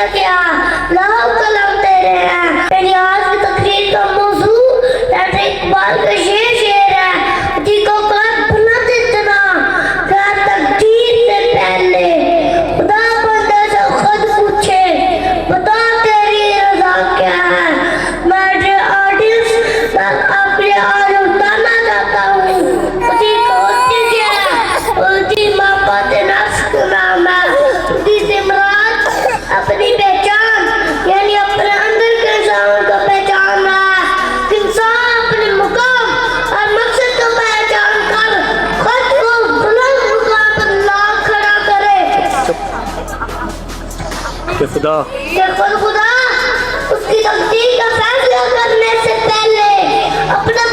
किया क्या लाओ कलम तेरे हैं। मेरी आज की तकरीर का मौजू ऐसे इकबाल का शेर है। जी को कद बना देना क्या तकदीर से पहले खुदा बंदे से खुद पूछे बता तेरी रजा क्या है। मैं जो आर्टिस्ट मैं अपने आज उतारना चाहता हूँ उसी को क्या उसी मोहब्बत नफ्स का नाम है उसी से मुराद अपनी पहचान यानी अपने अंदर के इंसान को पहचानना है। इंसान अपने मुकाम और मकसद को पहचान कर खुद को बुलंद मुकाम पर ला खड़ा करे कि खुदा उसकी तकदीर का फैसला करने से पहले अपने